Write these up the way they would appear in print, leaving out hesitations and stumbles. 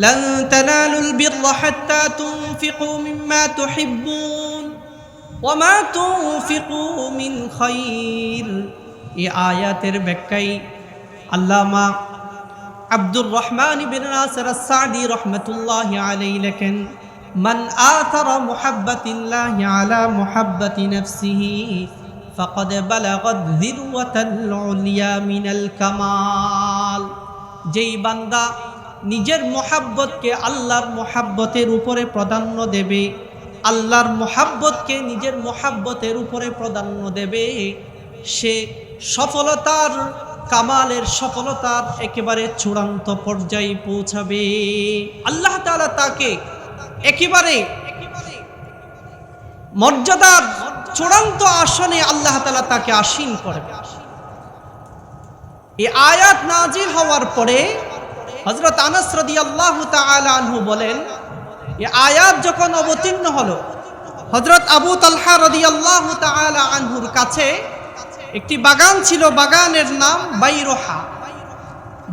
লান তানালুল বিররা হাত্তা তুনফিকু মিম্মা তুহিব্বুন ওয়া মা তুনফিকু মিন খায়র। এই আয়াতের ব্যাখ্যায় আল্লামা আব্দুর রহমান ইবনে নাসির আস-সাদি রাহমাতুল্লাহি আলাইহি লেখেন, মান আথারা মুহাব্বাতিল্লাহি আলা মুহাব্বাতি নাফসিহি ফাকাদ বালাগাত যিরওয়াতাল উলিয়া মিনাল কামাল। যেই বান্দা নিজের মুহাব্বতকে আল্লাহর মুহাব্বতের উপরে প্রাধান্য দেবে, আল্লাহর মুহাব্বতকে নিজের মুহাব্বতের উপরে প্রাধান্য দেবে, সে সফলতার কামালের সফলতার একেবারে চূড়ান্ত পর্যায়ে পৌঁছাবে। আল্লাহ তাআলা তাকে একেবারে মর্যাদার চূড়ান্ত আসনে আল্লাহ তাআলা তাকে আসীন করবে। এই আয়াত নাজিল হওয়ার পরে হযরত আনাস রাদিয়াল্লাহু তাআলা আনহু বলেন, এই আয়াত যখন অবতীর্ণ হলো, হযরত আবু তালহা রাদিয়াল্লাহু তাআলা আনহুর কাছে একটি বাগান ছিল, বাগানের নাম বাইরোহা।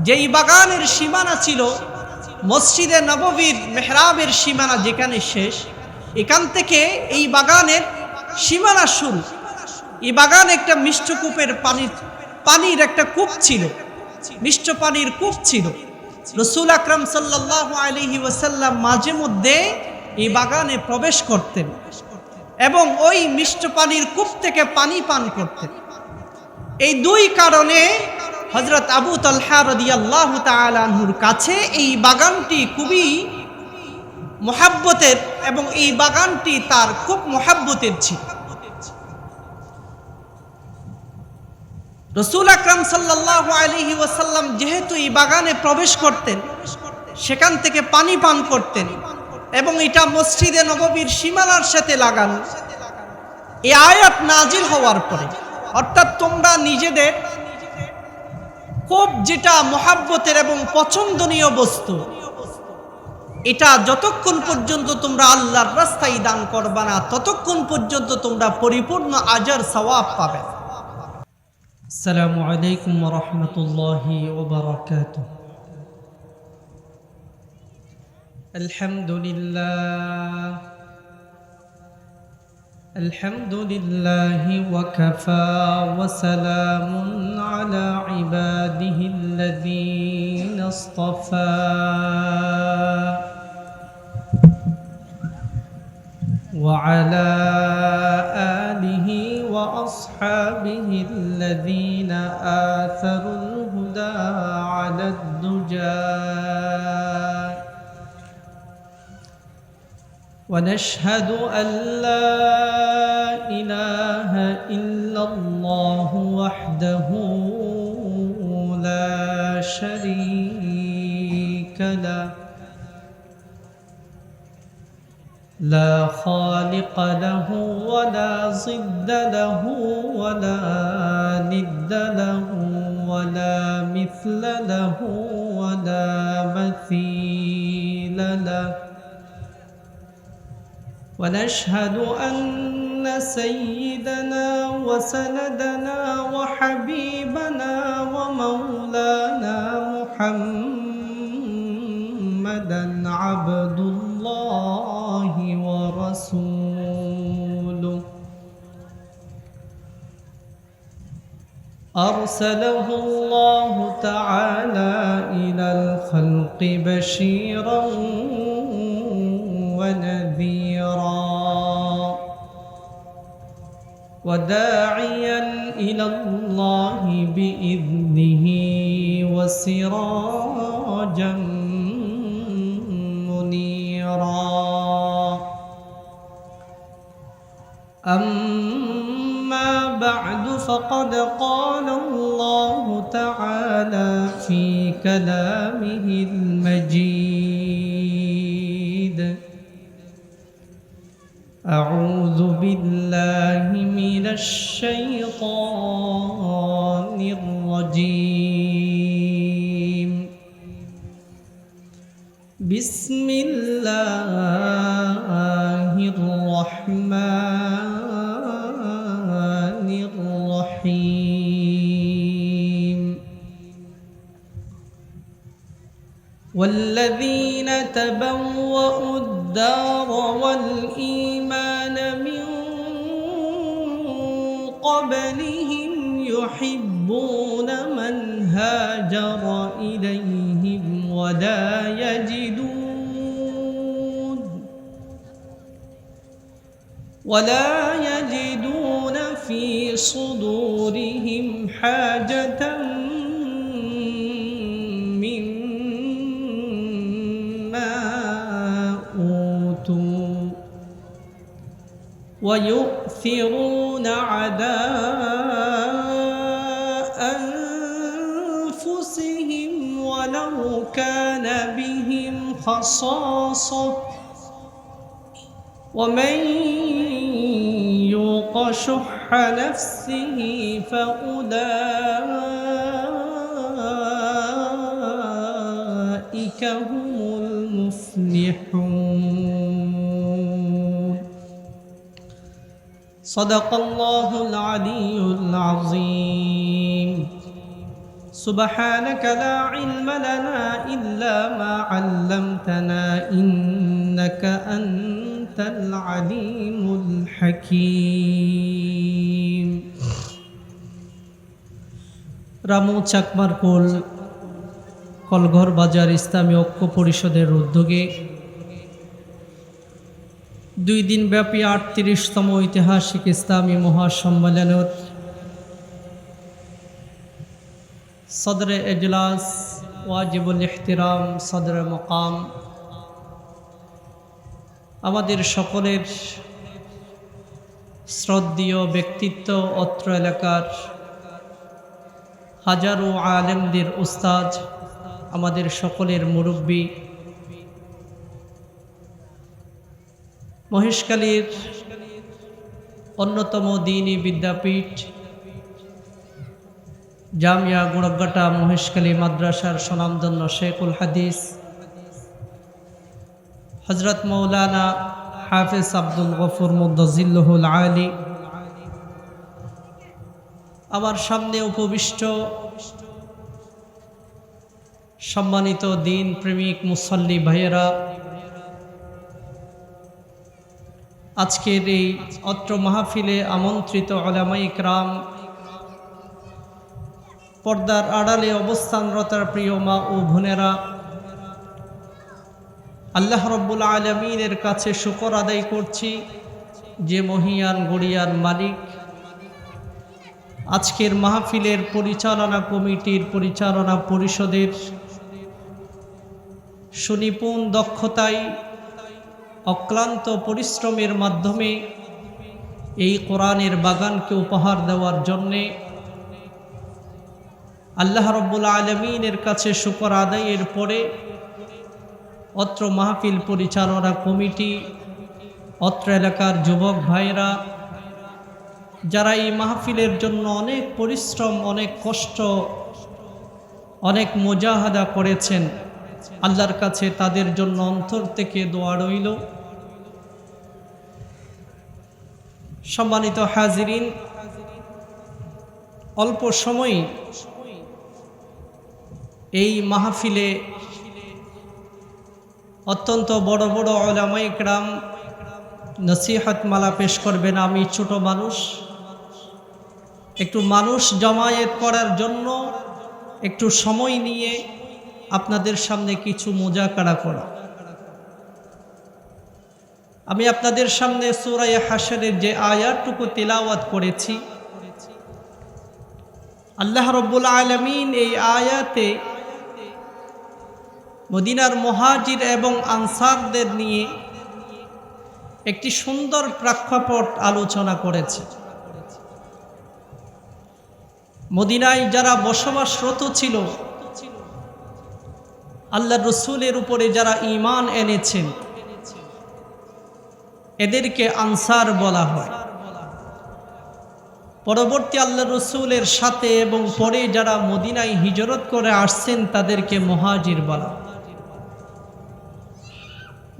যেই বাগানের সীমানা ছিল মসজিদে নববীর মেহরাবের সীমানা যেখানে শেষ, এখান থেকে এই বাগানের সীমানা শুরু। এই বাগান একটা মিষ্টকূপের পানির একটা কূপ ছিল, মিষ্ট পানির কূপ ছিল। রাসূল আকরাম সাল্লাল্লাহু আলাইহি ওয়াসাল্লাম মাঝে মধ্যে এই বাগানে প্রবেশ করতেন এবং ওই মিষ্ট পানির কূপ থেকে পানি পান করতেন। এই দুই কারণে হযরত আবু তালহা রাদিয়াল্লাহু তাআলা আনহুর কাছে এই বাগানটি খুবই মুহাব্বতের এবং এই বাগানটি তার খুব মুহাব্বতের ছিল। রাসূল আকরাম সাল্লাল্লাহু আলাইহি ওয়াসাল্লাম যেহেতু এই বাগানে প্রবেশ করতেন, সেখান থেকে পানি পান করতেন এবং এটা মসজিদে নববীর সীমানার সাথে লাগানো। এই আয়াত নাজিল হওয়ার পরে, অর্থাৎ তোমরা নিজেদের খুব যেটা মুহাব্বতের এবং পছন্দনীয় বস্তু, এটা যতক্ষণ পর্যন্ত তোমরা আল্লাহর রাস্তায় দান করবা না, ততক্ষণ পর্যন্ত তোমরা পরিপূর্ণ আজর সওয়াব পাবে। আসসালামু আলাইকুম ওয়া রাহমাতুল্লাহি ওয়া বারাকাতুহু। আলহামদুলিল্লাহ الحمد لله وكفى وسلام على عباده الذين اصطفى وعلى آله وأصحابه الذين آثروا الهدى على الدجى ونشهد أن لا إله إلا الله وحده لا شريك له لا خالق له ولا ضد له ولا ند له ولا مثل له ولا مثيل له ونشهد أن سيدنا وسندنا وحبيبنا ومولانا محمدا عبد الله ورسوله أرسله الله تعالى إلى الخلق بشيرا ونذيرا وداعيا إلى الله بإذنه وسراجا منيرا. أما بعد فقد قال الله تعالى في كلامه المجيد: أعوذ بالله من الشيطان الرجيم. بسم الله الرحمن الرحيم. والذين والذين تبوأوا الدار والإيمان من قبلهم يحبون من هاجر إليهم ولا يجدون في صدورهم حاجة مما أوتوا ويؤثرون على أنفسهم ولو كان بهم خصاصة ومن يوق شح نفسه فأولئك هم المفلحون صدق الله العلي العظيم سبحانك لا علم لنا إلا ما علمتنا إنك أنت العليم الحكيم রামু চাকমারকোল কলঘর বাজার ইসলামী ঐক্য পরিষদের উদ্যোগে 2 দিন ব্যাপী 38তম ঐতিহাসিক ইসলামী মহাসম্মেলনের সদরে এজলাস ওয়াজিবুল ইহতিরাম সদরে মকাম আমাদের সকলের শ্রদ্ধেয় ব্যক্তিত্ব অত্র এলাকার হাজারো আলেমদের উস্তাদ আমাদের সকলের মুরব্বী মহেশখালীর অন্যতম দ্বীনী বিদ্যাপীঠ জামিয়া গোড়াঘাটা মহেশখালী মাদ্রাসার স্বনামধন্য শেখুল হাদিস হযরত মৌলানা হাফেজ আব্দুল গফুর মুদ্দাজিল্লুহুল আলী, আমার সামনে উপবিষ্ট সম্মানিত দিন প্রেমিক মুসল্লি ভাইয়েরা, আজকের এই অত্র মাহফিলে আমন্ত্রিত উলামায়ে ইকরাম, পর্দার আড়ালে অবস্থানরত প্রিয় মা ও বোনেরা, আল্লাহ রাব্বুল আলামিনের কাছে শুকর আদায় করছি যে মহিয়ান গড়িয়ার মালিক আজকের মাহফিলের পরিচালনা কমিটির পরিচালনা পরিষদের সুনিপুণ দক্ষতায় অক্লান্ত পরিশ্রমের মাধ্যমে এই কোরআনের বাগানকে উপহার দেওয়ার জন্যে আল্লাহ রাব্বুল আলামিনের কাছে শুকর আদায়ের পরে অত্র মাহফিল পরিচালনা কমিটি, অত্র এলাকার যুবক ভাইরা যারা এই মাহফিলের জন্য অনেক পরিশ্রম, অনেক কষ্ট, অনেক মুজাহাদা করেছেন, আল্লাহর কাছে তাদের জন্য অন্তর থেকে দোয়া রইল। সম্মানিত হাজিরিন, অল্প সময়ে এই মাহফিলে অত্যন্ত বড় বড় উলামায়ে ইকরাম নসিহত মালা পেশ করবেন। আমি ছোট মানুষ, একটু মানুষ জমায়েত করার জন্য একটু সময় নিয়ে আপনাদের সামনে কিছু মুজাকারা করা। আমি আপনাদের সামনে সূরা হাশরের যে আয়াতটুকু তিলাওয়াত করেছি, আল্লাহ রাব্বুল আলামিন এই আয়াতে মদিনার মুহাজির এবং আনসারদের নিয়ে একটি সুন্দর প্রেক্ষাপট আলোচনা করেছে। মদিনায় যারা বসবাসরত ছিল, আল্লাহর রাসূলের উপরে যারা ঈমান এনেছেন, এদেরকে আনসার বলা হয়। পরবর্তী আল্লাহর রাসূলের সাথে এবং পরে যারা মদিনায় হিজরত করে আসছেন তাদেরকে মুহাজির বলা হয়।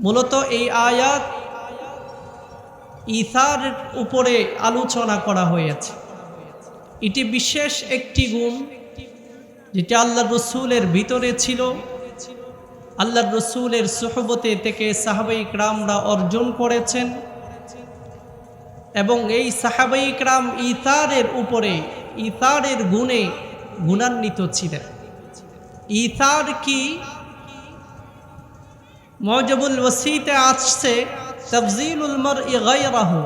মূলত এই আয়াত ইসারের উপরে আলোচনা করা হয়েছে। এটি বিশেষ একটি গুণ যেটা আল্লাহর রাসূলের ভিতরে ছিল আল্লাহর রসুলের সুহবতে থেকে সাহাবায়ে কেরামরা অর্জন করেছেন এবং এই সাহাবায়ে কেরাম ইতারের উপরে ইতারের গুণে গুণান্বিত ছিলেন। ইতার কি? মুআজাবুল ওয়াসিতে আসছে তাফজিলুল মারই গায়রাহু,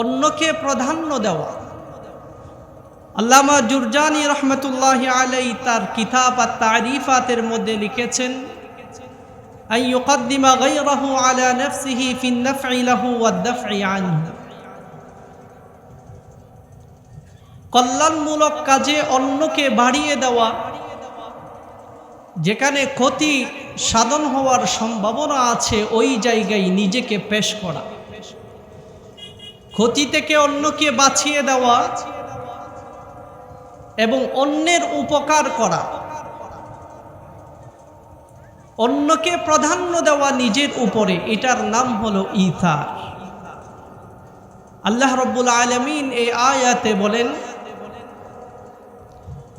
অন্যকে প্রাধান্য দেওয়া। আল্লামা জুরজানি রহমতুল্লাহি আলাইহি তার কিতাব আত-তারিফাতের মধ্যে লিখেছেন, আন ইউকদ্দিমা গায়রাহু আলা নাফসিহি ফিন নাফই লাহু ওয়াদ-দাফই আনহু, কল্যাণমূলক কাজে অন্যকে বাড়িয়ে দেওয়া, যেখানে ক্ষতি সাধন হওয়ার সম্ভাবনা আছে ওই জায়গায় নিজেকে পেশ করা, ক্ষতি থেকে অন্যকে বাঁচিয়ে দেওয়া এবং অন্যের উপকার করা, অন্যকে প্রাধান্য দেওয়া নিজের উপরে, এটার নাম হলো ইথার। আল্লাহ রাব্বুল আলামিন এই আয়াতে বলেন,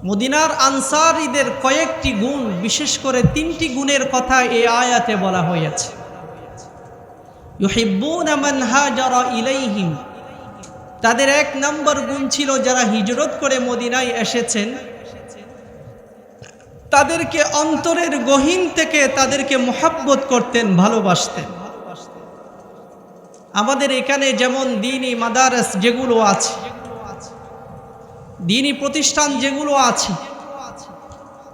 মদিনার আনসারীদের কয়েকটি গুণ, বিশেষ করে 3টি গুণের কথা এই আয়াতে বলা হয়েছে। ইউহিব্বুনা মান হাজারা ইলাইহিম, তাদের 1 নম্বর গুণ ছিল যারা হিজরত করে মদিনায় এসেছেন তাদেরকে অন্তরের গহীন থেকে তাদেরকে মুহাব্বত করতেন, ভালোবাসতেন। আমাদের এখানে যেমন দ্বীনি মাদারেস যেগুলো আছে, দ্বীনি প্রতিষ্ঠান যেগুলো আছে,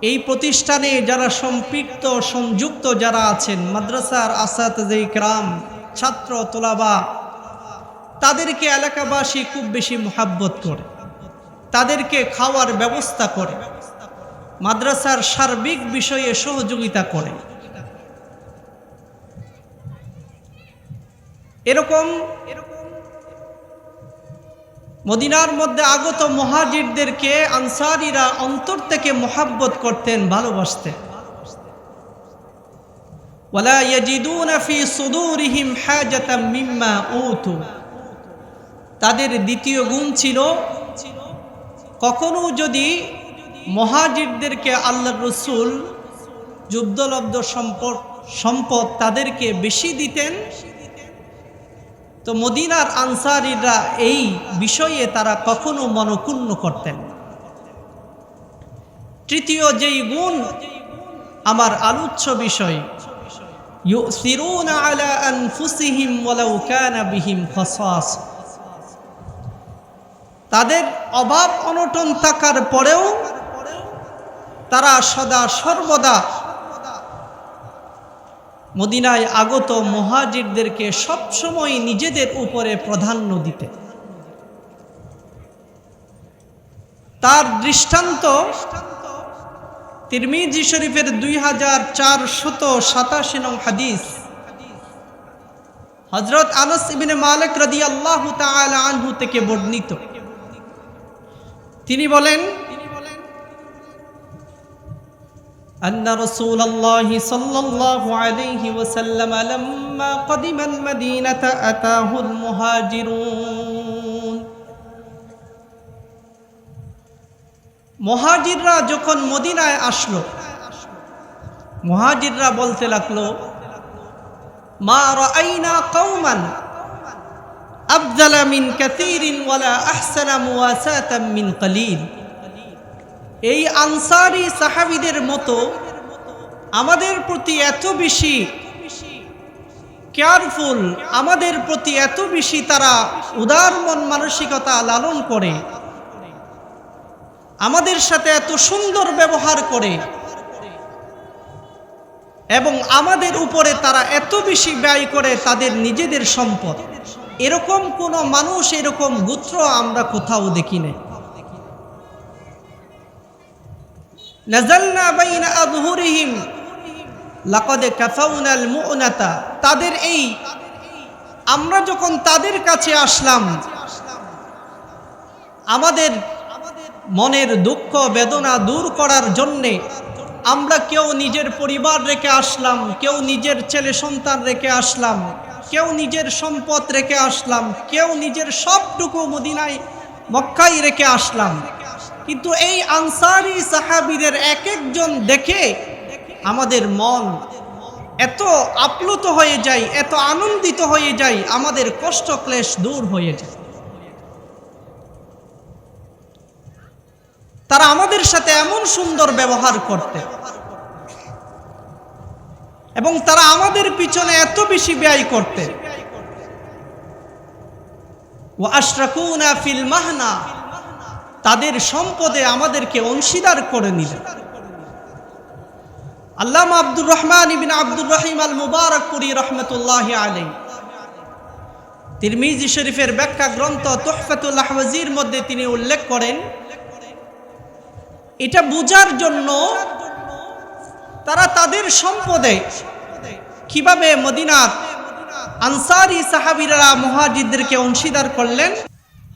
এই প্রতিষ্ঠানে যারা সম্পৃক্ত সংযুক্ত যারা আছেন, মাদ্রাসার আসাতিজে ইকরাম, ছাত্র তোলাবা, তাদেরকে এলাকাবাসী খুব বেশি মুহাব্বত করে, তাদেরকে খাওয়ার ব্যবস্থা করে, মাদ্রাসার সার্বিক বিষয়ে সহযোগিতা করে। এরকম মদিনার মধ্যে আগত মুহাজিরদেরকে আনসারীরা অন্তর থেকে মুহাব্বত করতেন, ভালোবাসতেন। ওয়ালা ইয়াজিদুনা ফি সুদুরিহিম হাজাতাম মিম্মা উতু, তাদের দ্বিতীয় গুণ ছিল কখনো যদি মুহাজিরদেরকে আল্লাহর রাসূল যুদ্ধলব্ধ সম্পদ তাদেরকে বেশি দিতেন তো মদিনার আনসারীরা এই বিষয়ে তারা কখনো মনক্ষুণ্ণ করতেন। তৃতীয় যেই গুণ আমার আলোচ্য বিষয়, ইউসিরুনা আলা আনফুসিহিম ওয়ালাউ কানা বিহিম খাসাস, তাদের অভাব অনটন থাকার পরেও তারা সদা সর্বদা মদিনায় আগত মুহাজিরদেরকে সবসময় নিজেদের উপরে প্রাধান্য দিতে। তার দৃষ্টান্ত তিরমিজি শরীফের 2487 নং হাদিস, হযরত আনাস ইবনে মালিক রাদিয়াল্লাহু তাআলা আনহু থেকে বর্ণিত। তিনি বলেন, أن رسول الله صلى الله عليه وسلم لما قدم المدينة أتاه المهاجرون, মুহাজিররা যখন মদিনায় আসলো, মুহাজিররা বলতে লাগলো, মা রাআইনা কওমান আফযালা মিন কাসীরিন ওয়ালা আহসানা মুওয়াসাতাম মিন কলিল, এই আনসারী সাহাবীদের মতো আমাদের প্রতি এত বেশি কেয়ারফুল, আমাদের প্রতি এত বেশি তারা উদার মন মানসিকতা লালন করে, আমাদের সাথে এত সুন্দর ব্যবহার করে এবং আমাদের উপরে তারা এত বেশি ব্যয় করে তাদের নিজেদের সম্পদ, এরকম কোন মানুষ, এরকম গোত্র আমরা কোথাও দেখি নাই। নাযালনা বাইনা আযহুরিহিম লাকাদ কাফাউনাল মু'নাতা, তাদের এই আমরা যখন তাদের কাছে আসলাম, আমাদের মনের দুঃখ বেদনা দূর করার জন্যে আমরা কেউ নিজের পরিবার রেখে আসলাম, কেউ নিজের ছেলে সন্তান রেখে আসলাম, কেউ নিজের সম্পদ রেখে আসলাম, কেউ নিজের সবটুকু মদিনায় মক্কায় রেখে আসলাম। কিন্তু এই আনসারী সাহাবীদের এক একজন দেখে আমাদের মন এত আপ্লুত হয়ে যাই, এত আনন্দিত হয়ে যাই, আমাদের কষ্ট ক্লেশ দূর হয়ে যায়। তারা আমাদের সাথে এমন সুন্দর ব্যবহার করতে এবং তারা আমাদের পিছনে এত বেশি ব্যয় করতে। ওয়া আশরাকুনা ফিল মাহনা, তাদের সম্পদে আমাদেরকে অংশীদার করে নিলেন। আল্লামা আব্দুর রহমান ইবনে আব্দুর রহিম আল মুবারকপুরী রহমতুল্লাহি আলাইহি তিরমিজি শরীফের ব্যাখ্যা গ্রন্থ তুহফাতুল আহওয়াজির মধ্যে তিনি উল্লেখ করেন, এটা বোঝার জন্য তারা তাদের সম্পদে কিভাবে মদিনার আনসারী সাহাবীরা মুহাজিরদেরকে অংশীদার করলেন।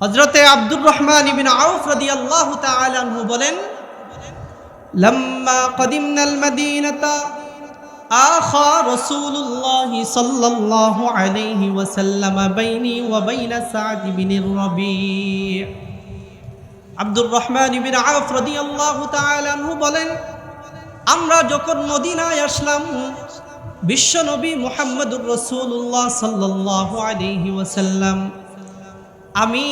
হযরতে আব্দুর রহমান ইবনে আউফ রাদিয়াল্লাহু তাআলা আনহু বলেন, লাম্মা কদিমনাল মদিনাতা আখা রাসূলুল্লাহি সাল্লাল্লাহু আলাইহি ওয়াসাল্লাম বাইনি ওয়া বাইনা সা'দ ইবনে রাবি'। আব্দুর রহমান ইবনে আউফ রাদিয়াল্লাহু তাআলা আনহু বলেন, আমরা যখন মদিনায় আসলাম, বিশ্বনবী মুহাম্মদুর রাসূলুল্লাহ সাল্লাল্লাহু আলাইহি ওয়াসাল্লাম আমি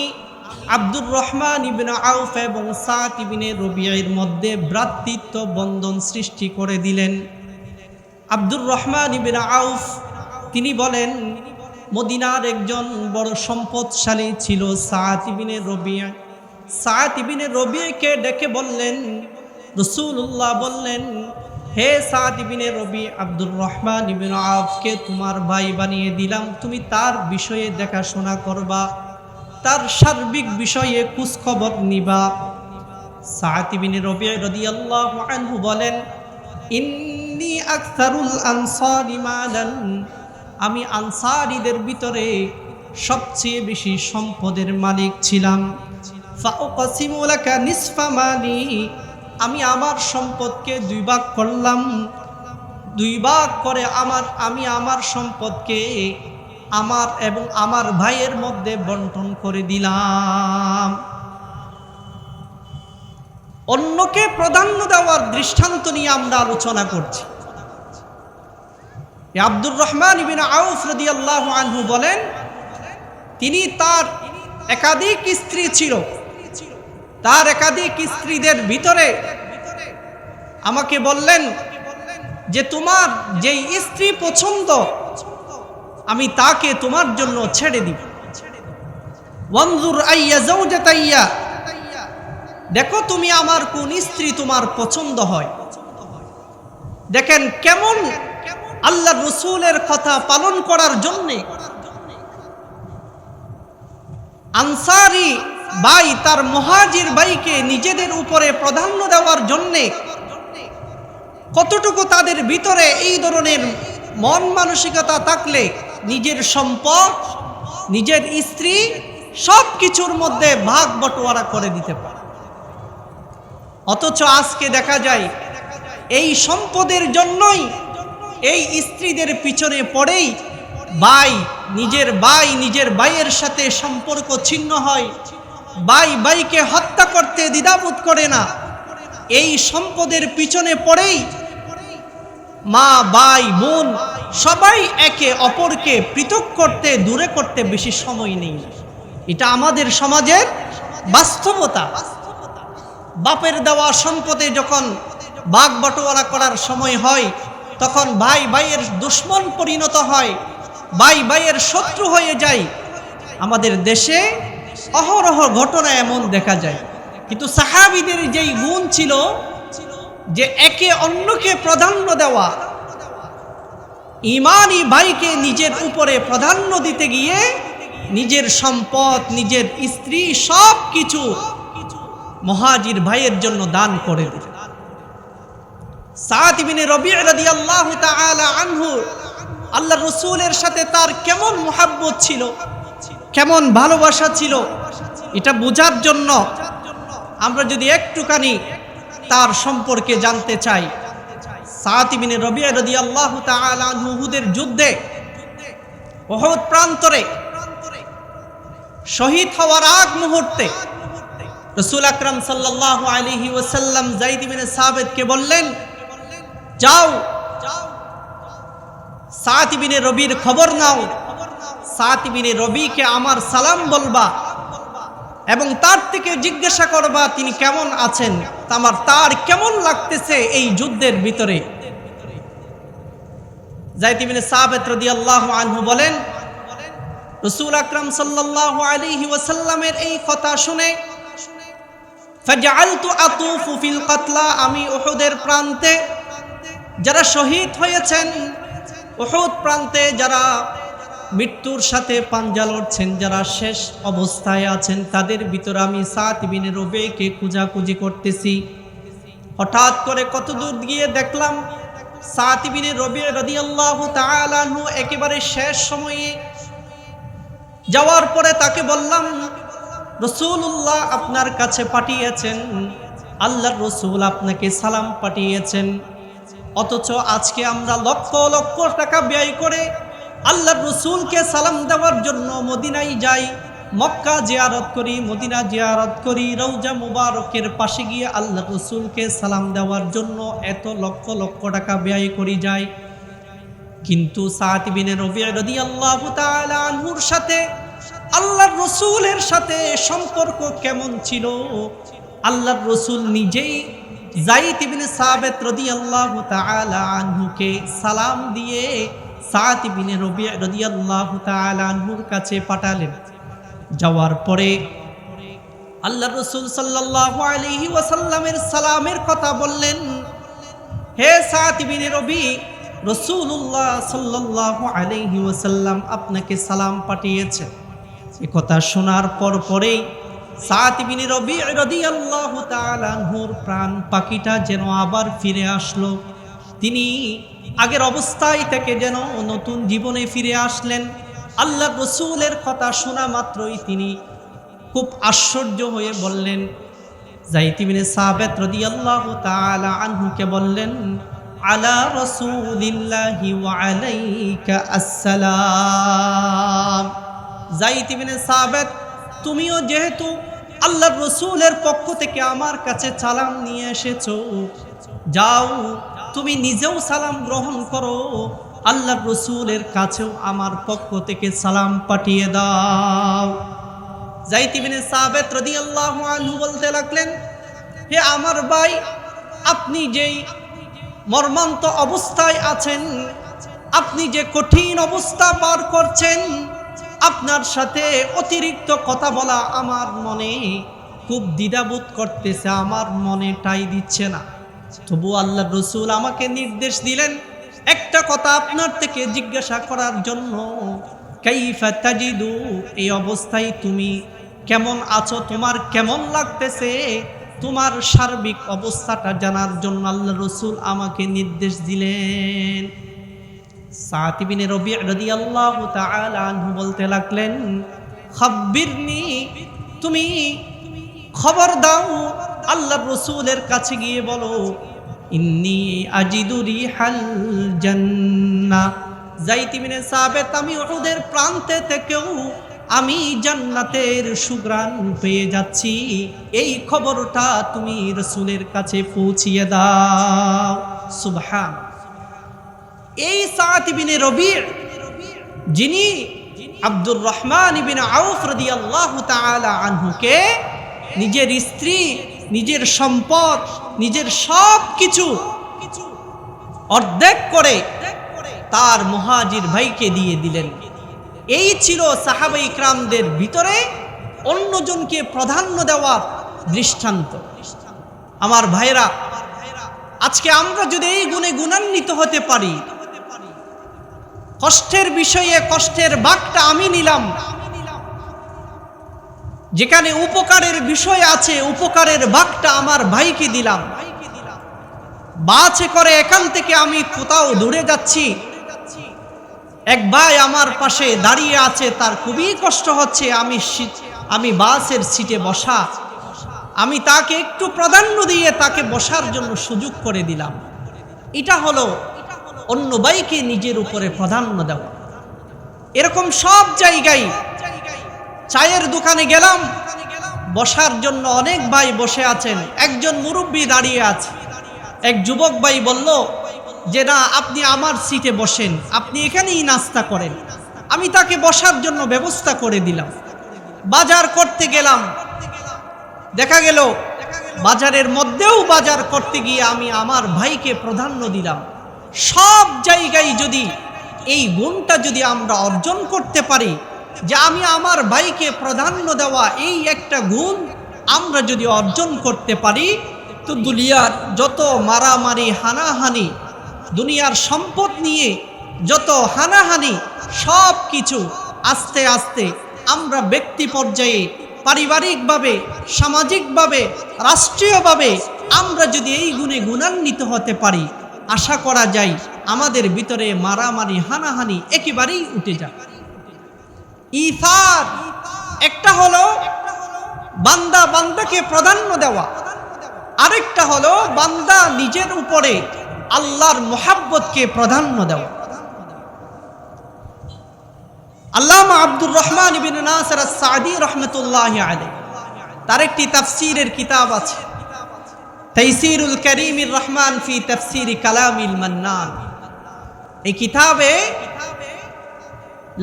আব্দুর রহমান ইবনে আউফ এবং সা'দ ইবনে রবিয়ের মধ্যে ভ্রাতৃত্ব বন্ধন সৃষ্টি করে দিলেন। আব্দুর রহমান ইবনে আউফ তিনি বলেন, মদিনার একজন বড় সম্পদশালী ছিল সা'দ ইবনে রবিয়া। সা'দ ইবনে রবিয়াকে ডেকে বললেন, রাসূলুল্লাহ বললেন, হে সা'দ ইবনে রবি, আব্দুর রহমান ইবনে আউফকে তোমার ভাই বানিয়ে দিলাম, তুমি তার বিষয়ে দেখাশোনা করবা, তার সার্বিক বিষয়ে খোঁজখবর নিবা। সা'দ ইবনে রবি রাদিয়াল্লাহু আনহু বলেন, ইন্নী আকসারুল আনসারি মালান, আমি আনসারীদের ভিতরে সবচেয়ে বেশি সম্পদের মালিক ছিলাম। ফাউকাসিমু লাকা নিসফা মালি, আমি আমার সম্পদকে দুই ভাগ করলাম, দুই ভাগ করে আমি আমার সম্পদকে আমার এবং আমার ভাইয়ের মধ্যে বন্টন করে দিলাম। অন্যকে প্রাধান্য দেওয়ার দৃষ্টান্ত নিয়ে আমরা আলোচনা করছি। আব্দুর রহমান ইবনে আউফ রাদিয়াল্লাহু আনহু বলেন, তিনি তার একাধিক স্ত্রী ছিল, তার একাধিক স্ত্রীদের ভিতরে আমাকে বললেন যে তোমার যেই স্ত্রী পছন্দ আমি তাকে তোমার জন্য ছেড়ে দিব। ওয়ানজুর আইয়া যাওজাতাইয়া, দেখো তুমি আমার কোন স্ত্রী তোমার পছন্দ হয়। দেখেন কেমন আল্লাহর রাসূলের কথা পালন করার জন্য আনসারী ভাই তার মুহাজির ভাইকে নিজেদের উপরে প্রাধান্য দেওয়ার জন্যে কতটুকু তাদের ভিতরে এই ধরনের মন মানসিকতা থাকলে নিজের সম্পদ, নিজের স্ত্রী সব কিছুর মধ্যে ভাগ বটোয়ারা করে দিতে পারে। অথচ আজকে দেখা যায় এই সম্পদের জন্যই এই স্ত্রীদের পিছনে পড়েই নিজের ভাইয়ের সাথে সম্পর্ক ছিন্ন হয়, ভাইকে হত্যা করতে দ্বিধাবোধ করে না। এই সম্পদের পিছনে পড়েই মা, ভাই, বোন সবাই একে অপরকে পৃথক করতে, দূরে করতে বেশি সময় নেই। এটা আমাদের সমাজের বাস্তবতা। বাপের দেওয়া সম্পদে যখন ভাগ বটোয়ারা করার সময় হয়, তখন ভাইয়ের দুশমন পরিণত হয়, ভাইয়ের শত্রু হয়ে যায়। আমাদের দেশে অহরহ ঘটনা এমন দেখা যায়। কিন্তু সাহাবীদের যেই গুণ ছিল যে একে অন্যকে প্রাধান্য দেওয়া, ঈমানি ভাইকে নিজের উপরে প্রাধান্য দিতে গিয়ে নিজের সম্পদ, নিজের স্ত্রী সব কিছু মুহাজির ভাইয়ের জন্য দান করে দিলেন। সা'দ ইবনে রবি' রাদিয়াল্লাহু তাআলা আনহু, আল্লাহর রাসূলের সাথে তার কেমন মুহাব্বত ছিল, কেমন ভালোবাসা ছিল, এটা বোঝার জন্য আমরা যদি একটুখানি তার সম্পর্কে জানতে চাই। সা'দ ইবনে রবি' রাদিয়াল্লাহু তাআলা আনহু উহুদের যুদ্ধে উহুদ প্রান্তরে শহীদ হওয়ার আগ মুহূর্তে রাসূল আকরাম সাল্লাল্লাহু আলাইহি ওয়াসাল্লাম যায়েদ ইবনে সাবিতকে বললেন, যাও সাআদ ইবনে রবির খবর নাও, সাআদ ইবনে রবিকে আমার সালাম বলবা এবং তার থেকে জিজ্ঞাসা করবা তিনি কেমন আছেন, তার কেমন লাগতেছে এই যুদ্ধের ভিতরে। যায়েদ ইবনে সাবিত রাদিয়াল্লাহু আনহু বলেন, রাসূল আকরাম সাল্লাল্লাহু আলাইহি ওয়াসাল্লামের এই কথা শুনে ফাজআলতু আতুফু ফিল কাতলা, আমি উহুদের প্রান্তে যারা শহীদ হয়েছেন, উহুদ প্রান্তে যারা মৃত্যুর সাথে পাঞ্জা লড়ছেন, যারা শেষ অবস্থায় আছেন, তাদের ভিতরে আমি সাআদ ইবনে রবিকে খোঁজাখুঁজি করতেছি। হঠাৎ করে কত দূর গিয়ে দেখলাম সাআদ ইবনে রবি রাদিয়াল্লাহু তাআলা আনহু একেবারে শেষ সময়ে। যাওয়ার পরে তাকে বললাম, রাসূলুল্লাহ আপনার কাছে পাঠিয়েছেন, আল্লাহর রাসূল আপনাকে সালাম পাঠিয়েছেন। অথচ আজকে আমরা লক্ষ লক্ষ টাকা ব্যয় করে আল্লাহর রাসূলকে সালাম দেওয়ার জন্য মদিনায় যাই, মক্কা জিয়ারত করি, মদিনা জিয়ারত করি, রওজা মুবারকের পাশে গিয়ে আল্লাহর রাসূলকে সালাম দেওয়ার জন্য এত লক্ষ লক্ষ টাকা ব্যয় করি যাই। কিন্তু সাআদ ইবনে রবি রাদিয়াল্লাহু তাআলা আনহুর সাথে আল্লাহর রাসূলের সাথে সম্পর্ক কেমন ছিল, আল্লাহর রাসূল নিজেই যায়েদ ইবনে সাবিত রাদিয়াল্লাহু তাআলা আনহুকে সালাম দিয়ে সাআদ ইবনে রবি রাদিয়াল্লাহু তাআলা আনহুর কাছে পাঠালেন। যাওয়ার পরে আল্লাহর রাসূল সাল্লাল্লাহু আলাইহি ওয়াসাল্লামের সালামের কথা বললেন, হে সাআদ ইবনে রবি, রাসূলুল্লাহ সাল্লাল্লাহু আলাইহি ওয়াসাল্লাম আপনাকে সালাম পাঠিয়েছেন। এই কথা শোনার পরেই সাআদ ইবনে রবি রাদিয়াল্লাহু তাআলা আনহুর প্রাণ পাখিটা যেন আবার ফিরে আসলো। তিনি আগের অবস্থায় থেকে যেন নতুন জীবনে ফিরে আসলেন। আল্লাহর রাসূলের কথা শোনা মাত্রই তিনি খুব আশ্চর্য হয়ে বললেন, যায়েদ ইবনে সাবিত রাদিয়াল্লাহু তাআলা আনহুকে বললেন, আলা রাসূলিল্লাহি ওয়া আলাইকা আসসালাম। যায়েদ ইবনে সাবিত, তুমিও যেহেতু আল্লাহর রাসূলের পক্ষ থেকে আমার কাছে সালাম নিয়ে এসেছো, যাও তুমি নিজেও সালাম গ্রহণ করো, আল্লাহর রাসূলের কাছেও আমার পক্ষ থেকে সালাম পাঠিয়ে দাও। যায়েদ ইবনে সাবিত রাদিয়াল্লাহু আনহু বলতে লাগলেন, হে আমার ভাই, আপনি যেই মর্মান্ত অবস্থায় আছেন, আপনি যে কঠিন অবস্থা পার করছেন, আপনার সাথে অতিরিক্ত কথা বলা আমার মনে খুব দ্বিধাবোধ করতেছে, আমার মনে ঠাঁই দিচ্ছে না। তবু আল্লাহর রাসূল আমাকে নির্দেশ দিলেন একটা কথা আপনার থেকে জিজ্ঞাসা করার জন্য, কাইফা তাজিদু, এই অবস্থায় তুমি কেমন আছো, তোমার কেমন লাগতেছে, তোমার সার্বিক অবস্থাটা জানার জন্য আল্লাহর রাসূল আমাকে নির্দেশ দিলেন। সাআদ ইবনে রবি রাদিয়াল্লাহু তাআলা আনহু বলতে লাগলেন, খাব্বিরনি, তুমি খবর দাও, আল্লাহর রাসূলের কাছে গিয়ে বলো, ইন্নী আজিদু রিহাল জান্নাহ। যায়েদ ইবনে সাবিত, আমি উহুদের প্রান্তে থেকেও আমি জান্নাতের সুঘ্রাণ পেয়ে যাচ্ছি, এই খবরটা তুমি রাসূলের কাছে পৌঁছিয়ে দাও। সুবহান। এই সাআদ ইবনে রবি, যিনি আব্দুর রহমান ইবনে আউফ রাদিয়াল্লাহু তাআলা আনহুকে নিজের স্ত্রী, নিজের সম্পদ, নিজের সব কিছু অর্ধেক করে তার মুহাজির ভাইকে দিয়ে দিলেন। এই ছিল সাহাবা ইকরামদের ভিতরে অন্যজনকে প্রাধান্য দেওয়ার দৃষ্টান্ত। আমার ভাইরা, আজকে আমরা যদি এই গুণে গুণান্বিত হতে পারি, কষ্টের বিষয়ে কষ্টের ভাগটা আমি নিলাম, যেখানে উপকারের বিষয় আছে উপকারের ভাগটা আমার ভাইকে দিলাম, বাসে করে এখান থেকে আমি কোথাও দূরে যাচ্ছি, এক ভাই আমার পাশে দাঁড়িয়ে আছে, তার খুবই কষ্ট হচ্ছে, আমি বাসের সিটে বসা, আমি তাকে একটু প্রাধান্য দিয়ে তাকে বসার জন্য সুযোগ করে দিলাম। এটা হলো অন্য ভাইকে নিজের উপরে প্রাধান্য দেওয়া। এরকম সব জায়গায়, চায়ের দোকানে গেলাম, বসার জন্য অনেক ভাই বসে আছেন, একজন মুরব্বী দাঁড়িয়ে আছে। এক যুবক ভাই বলল, যে না, আপনি আমার সিটে বসেন, আপনি এখানেই নাস্তা করেন। আমি তাকে বসার জন্য ব্যবস্থা করে দিলাম। বাজার করতে গেলাম, দেখা গেল বাজারের মধ্যেও বাজার করতে গিয়ে আমি আমার ভাইকে প্রাধান্য দিলাম। সব জায়গায় যদি এই গুণটা যদি আমরা অর্জন করতে পারি, যে আমি আমার ভাইকে প্রাধান্য দেওয়া, এই একটা গুণ আমরা যদি অর্জন করতে পারি, তো দুনিয়ার যত মারামারি হানাহানি, দুনিয়ার সম্পদ নিয়ে যত হানাহানি, সব কিছু আস্তে আস্তে আমরা ব্যক্তি পর্যায়ে, পারিবারিকভাবে, সামাজিকভাবে, রাষ্ট্রীয়ভাবে আমরা যদি এই গুণে গুণান্বিত হতে পারি, আশা করা যায় আমাদের ভিতরে মারামারি হানাহানি একেবারেই উঠে যাবে। ইসার একটা হলো বান্দা বান্দাকে প্রাধান্য দেওয়া, আরেকটা হলো বান্দা নিজের উপরে আল্লাহর মুহাব্বতকে প্রাধান্য দেওয়া। আল্লামা আব্দুর রহমান ইবনে নাসির আস-সাঈদী রাহমাতুল্লাহি আলাইহি, তার একটি তাফসীরের কিতাব আছে, তাইসিরুল কারীমির রহমান ফি তাফসীরি কালামিল মান্নান। এই কিতাবে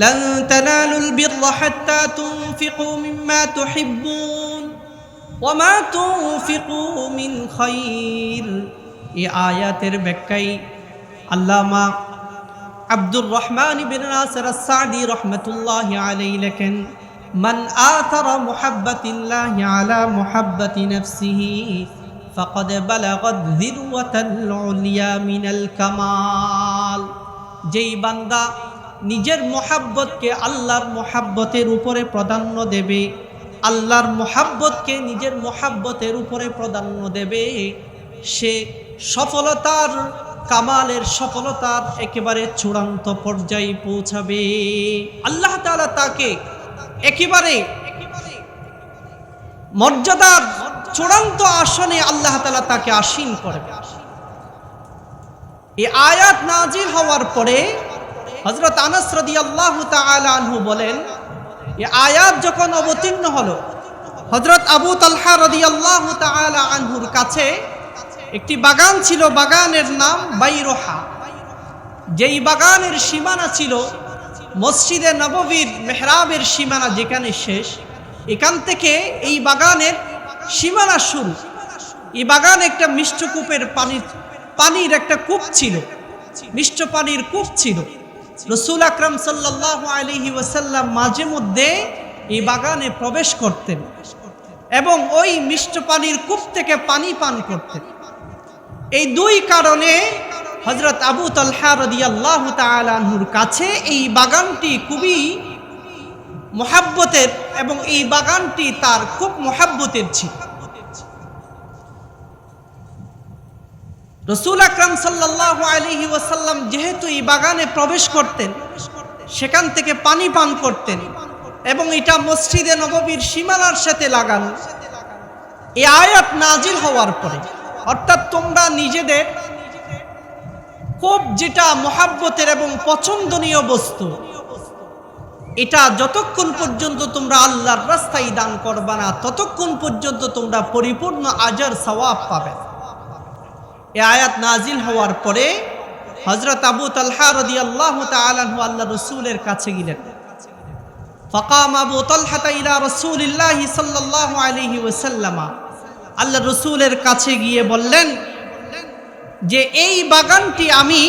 লান তানালুল বিররা হাত্তা তুনফিকু মিম্মা তুহিব্বুন ওয়া মা তুনফিকু মিন খায়র, এই আয়াতের ব্যাখ্যায় আল্লামা আব্দুর রহমান ইবনে নাসির আস-সাঈদী রাহমাতুল্লাহি আলাইহি লেখেন, মান আথারা মুহাব্বাতিল্লাহি আলা মুহাব্বাতি নাফসিহি ফাকাদ বালাগাত যিরওয়াতাল উলিয়া মিনাল কামাল। যেই বান্দা নিজের মুহাব্বতকে আল্লাহর মুহাব্বতের উপরে প্রাধান্য দেবে, আল্লাহর মুহাব্বতকে নিজের মুহাব্বতের উপরে প্রাধান্য দেবে, সে সফলতার, কামালের সফলতার একেবারে চূড়ান্ত পর্যায়ে পৌঁছাবে। আল্লাহ তাআলা তাকে একেবারে মর্যাদার চূড়ান্ত আসনে আল্লাহ তাআলা তাকে আসীন করবে। এই আয়াত নাজিল হওয়ার পরে হযরত আনাস রাদিয়াল্লাহু তাআলা আনহু বলেন, এই আয়াত যখন অবতীর্ণ হলো, হযরত আবু তালহা রাদিয়াল্লাহু তাআলা আনহুর কাছে একটি বাগান ছিল, বাগানের নাম বাইরোহা। যেই বাগানের সীমানা ছিল মসজিদে নববীর মেহরাবের সীমানা যেখানে শেষ, এখান থেকে এই বাগানের সীমানা শুরু। এই বাগান একটা মিষ্টকূপের পানির একটা কূপ ছিল, মিষ্ট পানির কূপ ছিল। রাসূল আকরাম সাল্লাল্লাহু আলাইহি ওয়াসাল্লাম মাঝে মধ্যে এই বাগানে প্রবেশ করতেন এবং ওই মিষ্ট পানির কূপ থেকে পানি পান করতেন। এই দুই কারণে হযরত আবু তালহা রাদিয়াল্লাহু তাআলা আনহুর কাছে এই বাগানটি খুবই মুহাব্বতের, এবং এই বাগানটি তার খুব মুহাব্বতের ছিল। রাসূল আকরাম সাল্লাল্লাহু আলাইহি ওয়াসাল্লাম যেহেতু এই বাগানে প্রবেশ করতেন, সেখান থেকে পানি পান করতেন, এবং এটা মসজিদে নববীর সীমানার সাথে লাগানো। এই আয়াত নাজিল হওয়ার পরে, অর্থাৎ তোমরা নিজেদের খুব যেটা মুহাব্বতের এবং পছন্দনীয় বস্তু, এটা যতক্ষণ পর্যন্ত তোমরা আল্লাহর রাস্তায় দান করবে না, ততক্ষণ পর্যন্ত তোমরা পরিপূর্ণ আজর সওয়াব পাবে। এই আয়াত নাজিল হওয়ার পরে হযরত আবু তালহা রাদিয়াল্লাহু তাআলা আনহু আল্লাহর রাসূলের কাছে গেলেন। ফাকাম আবু তালহা ইলা রাসূলিল্লাহি সাল্লাল্লাহু আলাইহি ওয়াসাল্লাম, আল্লাহর রাসূলের কাছে গিয়ে বললেন যে এই বাগানটি আমি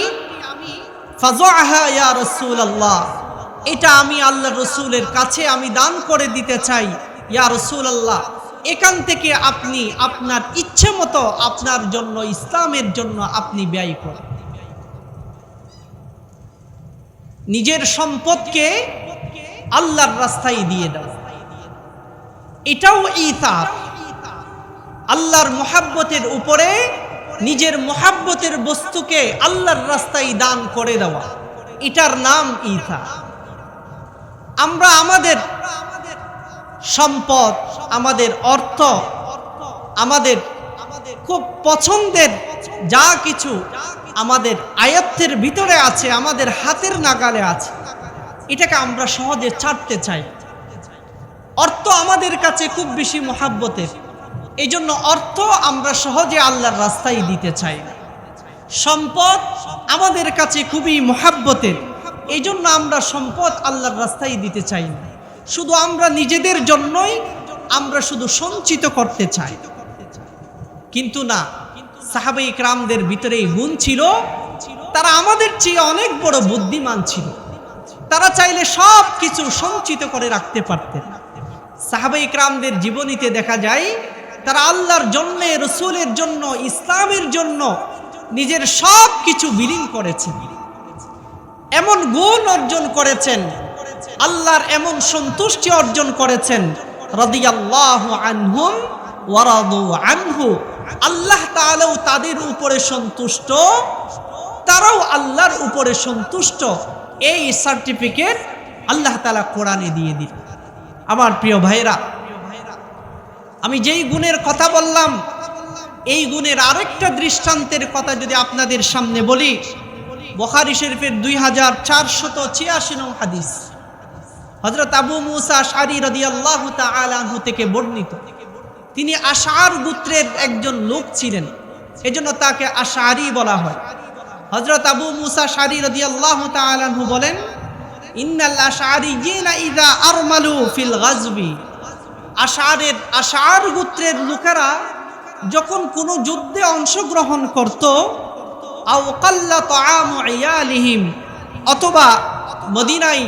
ফাযআহা ইয়া রাসূলুল্লাহ, এটা আমি আল্লাহর রাসূলের কাছে আমি দান করে দিতে চাই। ইয়া রাসূলুল্লাহ, এখান থেকে আপনি আপনার ইচ্ছে মতো আপনার জন্য, ইসলামের জন্য আপনি ব্যয় করেন। নিজের সম্পদকে আল্লাহর রাস্তায় দিয়ে দাও, এটাও ইতাআত। আল্লাহর মুহাব্বতের উপরে নিজের মুহাব্বতের বস্তুকে আল্লাহর রাস্তায় দান করে দেওয়া, এটার নাম ইতাআত। আমরা আমাদের সম্পদ, আমাদের অর্থ, আমাদের খুব পছন্দের যা কিছু আমাদের আয়ত্তের ভিতরে আছে, আমাদের হাতের নাগালে আছে, এটাকে আমরা সহজে ছাড়তে চাই। অর্থ আমাদের কাছে খুব বেশি মুহাব্বতের, এই জন্য অর্থ আমরা সহজে আল্লাহর রাস্তায় দিতে চাই না। সম্পদ আমাদের কাছে খুবই মহাব্বতের, এই জন্য আমরা সম্পদ আল্লাহর রাস্তায় দিতে চাই না। শুধু আমরা নিজেদের জন্যই আমরা শুধু সঞ্চিত করতে চাই, কিন্তু না, সাহাবায়ে ইকরামদের ভিতরে এই গুণ ছিল, তারা আমাদের চেয়ে অনেক বড় বুদ্ধিমান ছিল। তারা চাইলে সব কিছু সঞ্চিত করে রাখতে পারতেন। সাহাবায়ে ইকরামদের জীবনীতে দেখা যায় তারা আল্লাহর জন্য, রসুলের জন্য, ইসলামের জন্য নিজের সব কিছু বিলীন করেছেন, এমন গুণ অর্জন করেছেন, আল্লাহর এমন সন্তুষ্টি অর্জন করেছেন। রাদিয়াল্লাহু আনহুম ওয়া রাদু আনহু, আল্লাহ তাআলাও তাদের উপরে সন্তুষ্ট, তারাও আল্লাহর উপরে সন্তুষ্ট। এই সার্টিফিকেট আল্লাহ তাআলা কোরআনে দিয়ে দিলেন। আমার প্রিয় ভাইরা, আমি যেই গুণের কথা বললাম, এই গুণের আরেকটা দৃষ্টান্তের কথা যদি আপনাদের সামনে বলি, বুখারী শরীফের 2486 নং হাদিস, হযরত আবু মুসা আশআরী রাদিয়াল্লাহু তাআলা আনহু থেকে বর্ণিত। তিনি আশআর গোত্রের একজন লোক ছিলেন, এজন্য তাকে আশআরী বলা হয়। হযরত আবু মুসা আশআরী রাদিয়াল্লাহু তাআলা আনহু বলেন, ইন্নাল আশআরিয়িনা ইযা আরমালু ফিল গাজবি, আশআর গোত্রের লোকেরা যখন কোনো যুদ্ধে অংশগ্রহণ করত, আও কাল্লা তাআমু ইয়ালিহিম, অথবা মদিনায়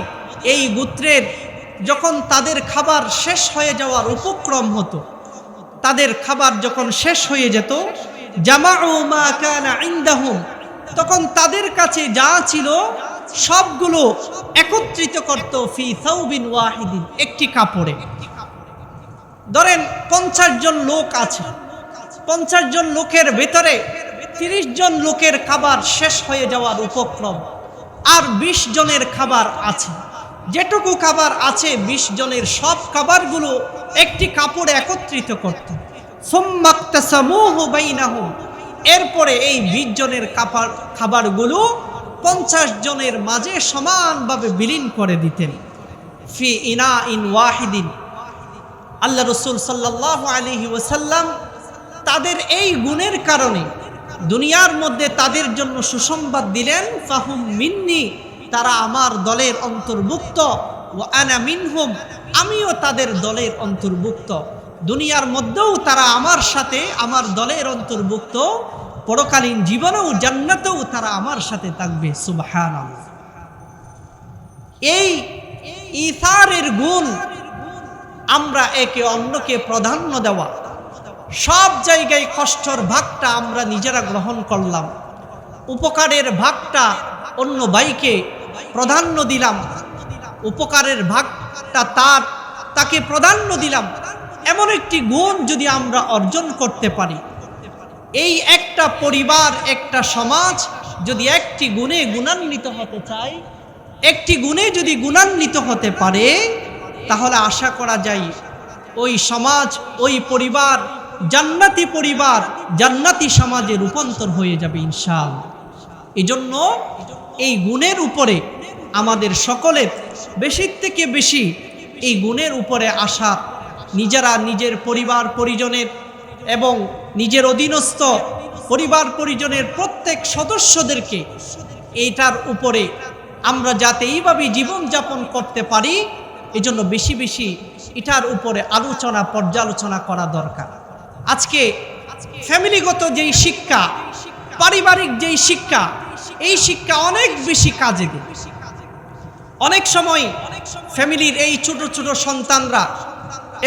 এই গোত্রের যখন তাদের খাবার শেষ হয়ে যাওয়ার উপক্রম হতো, তাদের খাবার যখন শেষ হয়ে যেত, জামাউ মা কানা ইনদাহুম, তখন তাদের কাছে যা ছিল সবগুলো একত্রিত করত, ফি সাউবিন ওয়াহিদিন, একটি কাপড়ে। ধরেন 50 জন লোক আছে, 50 জন লোকের ভেতরে 30 জন লোকের খাবার শেষ হয়ে যাওয়ার উপক্রম, আর 20 জনের খাবার আছে। যেটুকু খাবার আছে 20 জনের সব খাবারগুলো একটি কাপড়ে একত্রিত করত। সুম্মাক্তাসামুহু বাইনাহুম, এরপরে এই 20 জনের খাবারগুলো 50 জনের মাঝে সমানভাবে বিলীন করে দিতেন। ফি ইনাইন ওয়াহিদিন, আল্লাহ রাসূল সাল্লাল্লাহু আলাইহি ওয়াসাল্লাম তাদের এই গুণের কারণে দুনিয়ার মধ্যে তাদের জন্য সুসংবাদ দিলেন, ফাহুম মিন্নি, তারা আমার দলের অন্তর্ভুক্ত, ওয়া আনা মিনহুম, আমিও তাদের দলের অন্তর্ভুক্ত। দুনিয়ার মধ্যেও তারা আমার সাথে, আমার দলের অন্তর্ভুক্ত, পরকালীন জীবনেও জান্নাতেও তারা আমার সাথে থাকবে। সুবহানাল্লাহ। এই ইসারের গুণ, আমরা একে অন্যকে প্রাধান্য দেওয়া, সব জায়গায় কষ্টের ভাগটা আমরা নিজেরা গ্রহণ করলাম, উপকারের ভাগটা অন্য ভাইকে প্রাধান্য দিলাম, উপকারের ভাগটা তাকে প্রাধান্য দিলাম, এমন একটি গুণ যদি আমরা অর্জন করতে পারি, এই একটা পরিবার, একটা সমাজ যদি একটি গুণে গুণান্বিত হতে চায়, একটি গুণে যদি গুণান্বিত হতে পারে, তাহলে আশা করা যায় ওই সমাজ, ওই পরিবার জান্নাতি পরিবার, জান্নাতি সমাজে রূপান্তর হয়ে যাবে ইনশাআল্লাহ। এজন্য এই গুণের উপরে আমাদের সকলের বেশি থেকে বেশি এই গুণের উপরে আসা, নিজেরা নিজের পরিবার পরিজনের এবং নিজের অধীনস্থ পরিবার পরিজনের প্রত্যেক সদস্যদেরকে এইটার উপরে আমরা যাতে এইভাবে জীবনযাপন করতে পারি, এজন্য বেশি বেশি এটার উপরে আলোচনা, পর্যালোচনা করা দরকার। আজকে ফ্যামিলিগত যেই শিক্ষা, পারিবারিক যেই শিক্ষা, এই শিক্ষা অনেক বেশি কাজে দেয়। অনেক সময় ফ্যামিলির এই ছোট ছোট সন্তানরা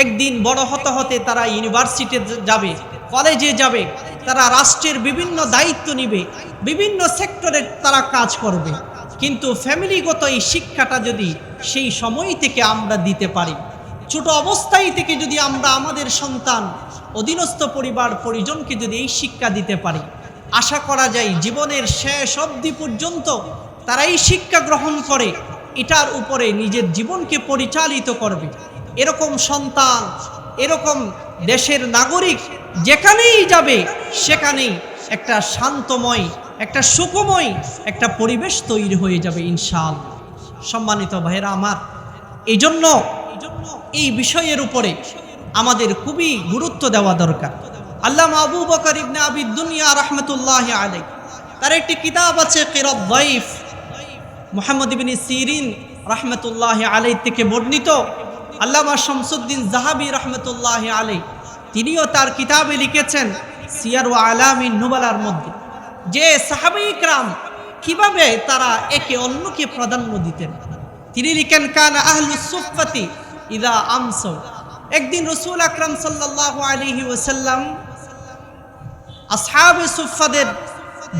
একদিন বড় হতে হতে তারা ইউনিভার্সিটিতে যাবে, কলেজে যাবে, তারা রাষ্ট্রের বিভিন্ন দায়িত্ব নিবে, বিভিন্ন সেক্টরে তারা কাজ করবে। কিন্তু ফ্যামিলিগত এই শিক্ষাটা যদি সেই সময় থেকে আমরা দিতে পারি, ছোট অবস্থায় থেকে যদি আমরা আমাদের সন্তান, অধীনস্থ পরিবার পরিজনকে যদি এই শিক্ষা দিতে পারি, আশা করা যায় জীবনের শেষ অবধি পর্যন্ত তারা এই শিক্ষা গ্রহণ করে এটার উপরে নিজের জীবনকে পরিচালিত করবে। এরকম সন্তান, এরকম দেশের নাগরিক যেখানেই যাবে সেখানেই একটা শান্তময়, একটা সুখময় একটা পরিবেশ তৈরি হয়ে যাবে ইনশাআল্লাহ। সম্মানিত ভাইরা আমার, এই জন্য এই বিষয়ের উপরে আমাদের খুবই গুরুত্ব দেওয়া দরকার। আল্লামা আবু বকর ইবনে আবি দুনিয়া রাহমাতুল্লাহি আলাইহি তার একটি কিতাব আছে কিরাত দাইফ, মুহাম্মদ ইবনে সিরিন রাহমাতুল্লাহি আলাইহি থেকে বর্ণিত। আল্লামা শামসুদ্দিন যাহাবী রাহমাতুল্লাহি আলাইহি তিনিও তার কিতাবে লিখেছেন সিয়ার ওয়া আলামিন নুবালার মধ্যে যে সাহাবায়ে ইকরাম কিভাবে তারা একে অন্যকে প্রাধান্য দিতেন। তিনি লিখেন কানা আহলুস সুফফাতি ইযা আমসাউ, একদিন রাসূল আকরাম সাল্লাল্লাহু আলাইহি ওয়াসাল্লাম আসহাবে সুফফাদের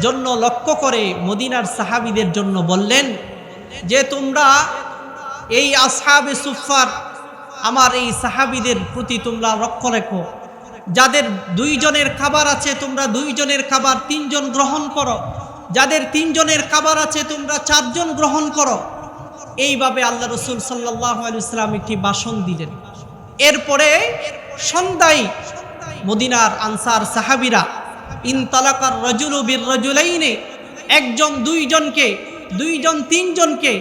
জন্য লক্ষ্য করে মদিনার সাহাবীদের জন্য বললেন যে তোমরা এই আসহাবে সুফফার আমার এই সাহাবীদের প্রতি তোমরা লক্ষ্য রেখো, যাদের দুইজনের খাবার আছে তোমরা দুইজনের খাবার তিনজন গ্রহণ করো, যাদের তিনজনের খাবার আছে তোমরা চারজন গ্রহণ করো। এইভাবে আল্লাহ রাসূল সাল্লাল্লাহু আলাইহি ওয়াসাল্লাম একটি ভাষণ দিলেন। এরপরে সন্ধ্যায় মদিনার আনসার সাহাবীরা ইনতালাকার রাজুলু বির রাজুলাইনি, একজন দুইজনকে, দুইজন তিনজনকে,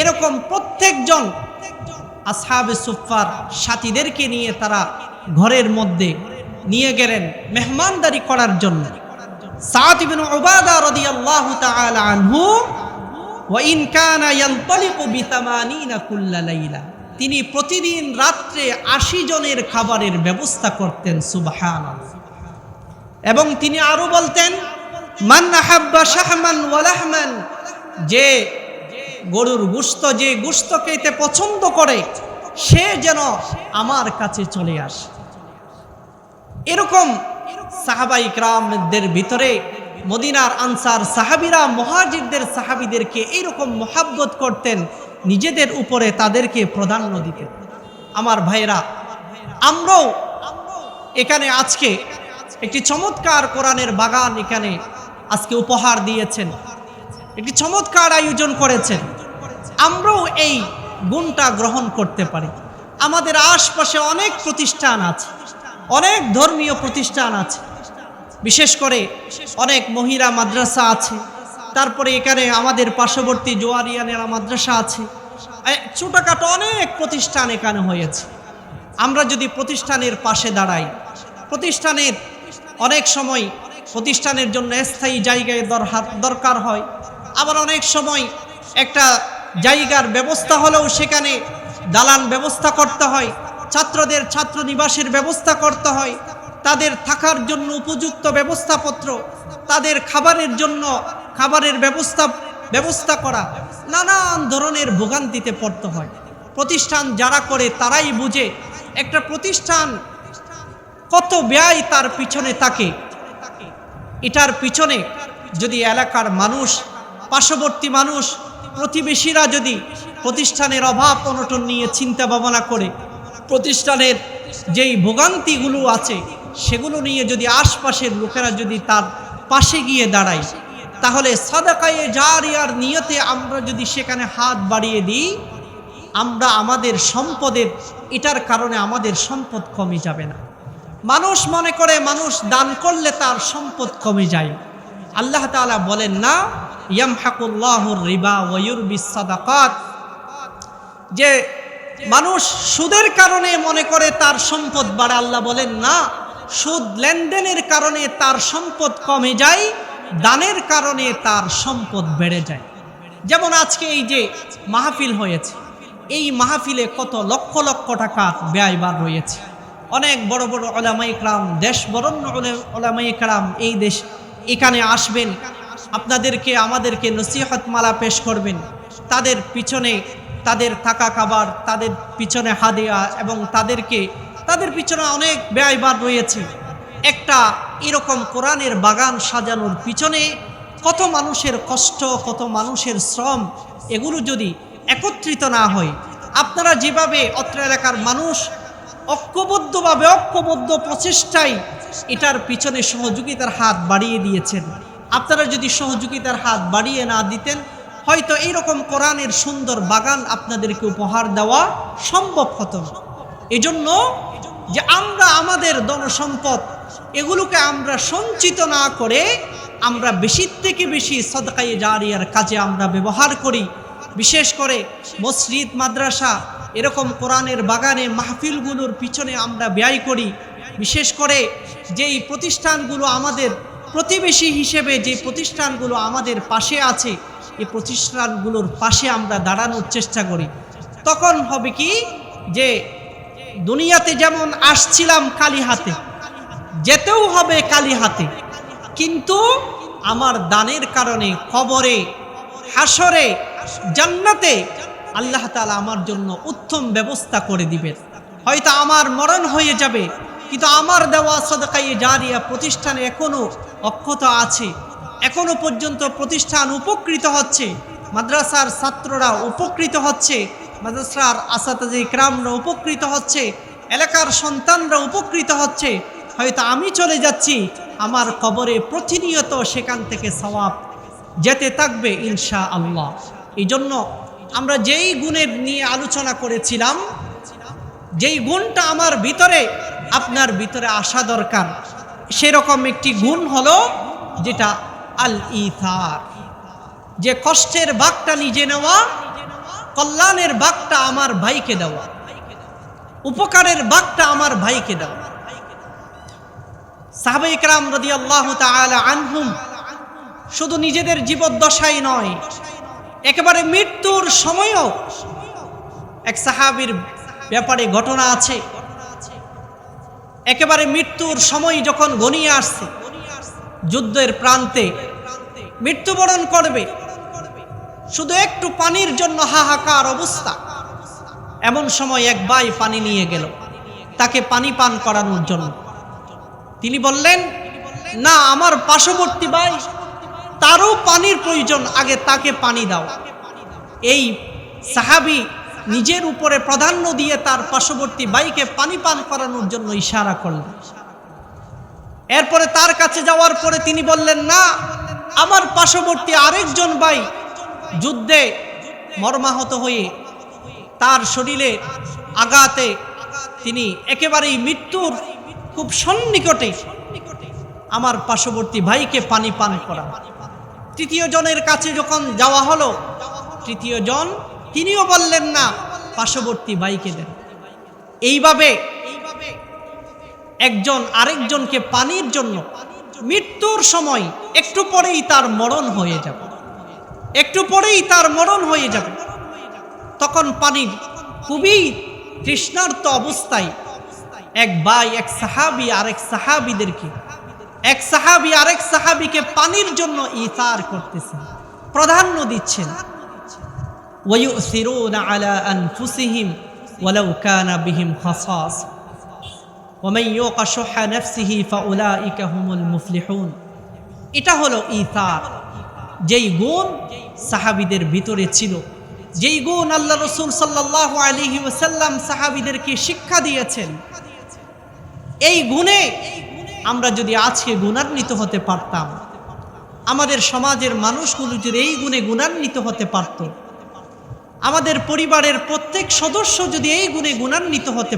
এরকম প্রত্যেকজন আসহাবে সুফফার সাথীদেরকে নিয়ে তারা ঘরের মধ্যে নিয়ে গেলেন মেহমানদারি করার জন্য। সাদ ইবনে উবাদা রাদিয়াল্লাহু তাআলা আনহু ওয়া ইন কানা ইয়ানতালিকু বি80 কুল্লা লাইলা, তিনি প্রতিদিন রাত্রে 80 জনের খাবারের ব্যবস্থা করতেন। সুবহানাল্লাহ। এবং তিনি আরো বলতেন মান আহাব্বা শাহমান ওয়া লাহমান, যে গরুর গোশত, যে গোশত খেতে পছন্দ করে সে যেন আমার কাছে চলে আসে। এরকম সাহাবায়ে ইকরামদের ভিতরে মদিনার আনসার সাহাবীরা মুহাজিরদের সাহাবীদেরকে এইরকম মোহাব্বত করতেন, নিজেদের উপরে তাদেরকে প্রাধান্য দিতেন। আমার ভাইরা, আমরাও এখানে আজকে একটি চমৎকার কোরআনের বাগান এখানে আজকে উপহার দিয়েছেন, একটি চমৎকার আয়োজন করেছেন। আমরাও এই গুণটা গ্রহণ করতে পারি। আমাদের আশপাশে অনেক প্রতিষ্ঠান আছে, অনেক ধর্মীয় প্রতিষ্ঠান আছে, বিশেষ করে অনেক মহিলা মাদ্রাসা আছে, তারপরে এখানে আমাদের পার্শ্ববর্তী জোয়ারিয়ানেরা মাদ্রাসা আছে, ছোটখাটো অনেক প্রতিষ্ঠান এখানে হয়েছে। আমরা যদি প্রতিষ্ঠানের পাশে দাঁড়াই, প্রতিষ্ঠানের অনেক সময় প্রতিষ্ঠানের জন্য স্থায়ী জায়গায় দরকার হয়, আবার অনেক সময় একটা জায়গার ব্যবস্থা হলেও সেখানে দালান ব্যবস্থা করতে হয়, ছাত্রদের ছাত্র নিবাসের ব্যবস্থা করতে হয়, তাদের থাকার জন্য উপযুক্ত ব্যবস্থাপত্র, তাদের খাবারের জন্য খাবারের ব্যবস্থা করা, নানান ধরনের ভোগান্তিতে পড়তে হয়। প্রতিষ্ঠান যারা করে তারাই বুঝে একটা প্রতিষ্ঠান কত ব্যয় তার পিছনে থাকে। এটার পিছনে যদি এলাকার মানুষ, পার্শ্ববর্তী মানুষ, প্রতিবেশীরা যদি প্রতিষ্ঠানের অভাব অনটন নিয়ে চিন্তা ভাবনা করে, প্রতিষ্ঠানের যেই ভোগান্তিগুলো আছে সেগুলো নিয়ে যদি আশপাশের লোকেরা যদি তার পাশে গিয়ে দাঁড়ায়, তাহলে সাদাকায়ে জারিয়ার নিয়তে আমরা যদি সেখানে হাত বাড়িয়ে দিই, আমরা আমাদের সম্পদের, এটার কারণে আমাদের সম্পদ কমে যাবে না। মানুষ মনে করে মানুষ দান করলে তার সম্পদ কমে যায়। আল্লাহ তাআলা বলেন না ইয়ামহাকুল্লাহুর রিবা ওয়া ইউরবিস সাদাকাত, যে মানুষ সুদের কারণে মনে করে তার সম্পদ বাড়ে। আল্লাহ বলেন না, সুদ লেনদেনের কারণে তার সম্পদ কমে যায়, দানের কারণে তার সম্পদ বেড়ে যায়। যেমন আজকে এই যে মাহফিল হয়েছে, এই মাহফিলে কত লক্ষ লক্ষ টাকা ব্যয়বার রয়েছে। অনেক বড় বড় উলামায়ে কেরাম, দেশ বরণ্য উলামায়ে কেরাম এই দেশ এখানে আসবেন, আপনাদেরকে আমাদেরকে নসিহত মালা পেশ করবেন। তাদের পিছনে তাদের থাকা খাবার, তাদের পিছনে হাদিয়া এবং তাদের পিছনে অনেক ব্যয়বার রয়েছে। একটা এরকম কোরআনের বাগান সাজানোর পিছনে কত মানুষের কষ্ট, কত মানুষের শ্রম, এগুলো যদি একত্রিত না হয়, আপনারা যেভাবে অত্র এলাকার মানুষ ঐক্যবদ্ধ প্রচেষ্টায় এটার পিছনে সহযোগিতার হাত বাড়িয়ে দিয়েছেন, আপনারা যদি সহযোগিতার হাত বাড়িয়ে না দিতেন, হয়তো এইরকম কোরআনের সুন্দর বাগান আপনাদেরকে উপহার দেওয়া সম্ভব হতো না। এজন্য যে আমরা আমাদের ধনসম্পদ এগুলোকে আমরা সঞ্চিত না করে আমরা বেশি থেকে বেশি সাদকায়ে জারিয়ার কাজে আমরা ব্যবহার করি। বিশেষ করে মসজিদ, মাদ্রাসা, এরকম কোরআনের বাগানে মাহফিলগুলোর পিছনে আমরা ব্যয় করি। বিশেষ করে যেই প্রতিষ্ঠানগুলো আমাদের প্রতিবেশী হিসেবে যে প্রতিষ্ঠানগুলো আমাদের পাশে আছে, এই প্রতিষ্ঠানগুলোর পাশে আমরা দাঁড়ানোর চেষ্টা করি। তখন হবে কি যে দুনিয়াতে যেমন আসছিলাম খালি হাতে, যেতেও হবে খালি হাতে, কিন্তু আমার দানের কারণে কবরে, হাসরে, জান্নাতে আল্লাহ তাআলা আমার জন্য উত্তম ব্যবস্থা করে দিবেন। হয়তো আমার মরণ হয়ে যাবে, কিন্তু আমার দেওয়া সাদকায়ে জারিয়া প্রতিষ্ঠানে এখনো অক্ষত আছে, এখনো পর্যন্ত প্রতিষ্ঠান উপকৃত হচ্ছে, মাদ্রাসার ছাত্ররা উপকৃত হচ্ছে, মাদ্রাসার আসাতাজে ইকরামরা উপকৃত হচ্ছে, এলাকার সন্তানরা উপকৃত হচ্ছে। হয়তো আমি চলে যাচ্ছি, আমার কবরে প্রতিনিয়ত সেখান থেকে সওয়াব যেতে থাকবে ইনশাআল্লাহ। এই জন্য আমরা যেই গুণের নিয়ে আলোচনা করেছিলাম, যেই গুণটা আমার ভিতরে আপনার ভিতরে আসা দরকার, সেরকম একটি গুণ হলো যেটা আল ইথার, যে কষ্টের ভাগটা নিজে নেওয়া, কল্যাণের ভাগটা আমার ভাইকে দেওয়া, উপকারের ভাগটা আমার ভাইকে দেওয়া। সাহাবায়ে কেরাম রাদিয়াল্লাহু তাআলা আনহুম শুধু নিজেদের জীবদ্দশাই নয়, একেবারে মৃত্যুর সময়ও এক সাহাবীর ব্যাপারে ঘটনা আছে। একেবারে মৃত্যুর সময় যখন ঘনিয়ে আসছে, যুদ্ধের প্রান্তে মৃত্যুবরণ করবে, শুধু একটু পানির জন্য হাহাকার অবস্থা। এমন সময় এক ভাই পানি নিয়ে গেল তাকে পানি পান করানোর জন্য। তিনি বললেন, না, আমার পার্শ্ববর্তী ভাই, তারও পানির প্রয়োজন, আগে তাকে পানি দাও। এই সাহাবী নিজের উপরে প্রাধান্য দিয়ে তার পার্শ্ববর্তী ভাইকে পানি পান করানোর জন্য ইশারা করলেন। এরপরে তার কাছে যাওয়ার পরে তিনি বললেন, না, আমার পার্শ্ববর্তী আরেকজন ভাই যুদ্ধে মর্মাহত হয়ে তার শরীরে আঘাতে তিনি একেবারেই মৃত্যুর খুব সন্নিকটে, আমার পার্শ্ববর্তী ভাইকে পানি পান করা। তৃতীয় জনের কাছে যখন যাওয়া হলো, তৃতীয় জন তিনিও বললেন, না, পার্শ্ববর্তী ভাইকে দেন। এইভাবে একজন আরেকজনকে পানির জন্য, মৃত্যুর সময় একটু পরেই তার মরণ হয়ে যাবে, একটু পরেই তার মরণ হয়ে যাবে। তখন পানির খুবই তৃষ্ণার্ত অবস্থায় এক ভাই, এক সাহাবী আরেক সাহাবীদেরকে, এক সাহাবী আরেক সাহাবীকে পানির জন্য ইতার করতেছেন, প্রাধান্য দিচ্ছেন। ওয়ায়ুসিরুনা আলা আনফুসিহিম ওয়ালাউ কানা বিহিম খাসাস ওয়ামান ইউকা শুহা নাফসিহি ফাউলাইকা হুমুল মুফলিহুন। এটা হলো ইতার, যেই গুণ সাহাবীদের ভিতরে ছিল, যেই গুণ আল্লাহ রাসূল সাল্লাল্লাহু আলাইহি ওয়াসাল্লাম সাহাবীদেরকে শিক্ষা দিয়েছেন। এই গুণে আমরা যদি আজকে গুণান্বিত হতে পারতাম, আমাদের সমাজের মানুষগুলো যদি এই গুণে গুণান্বিত হতে পারত, আমাদের পরিবারের প্রত্যেক সদস্য যদি এই গুণে গুণান্বিত হতে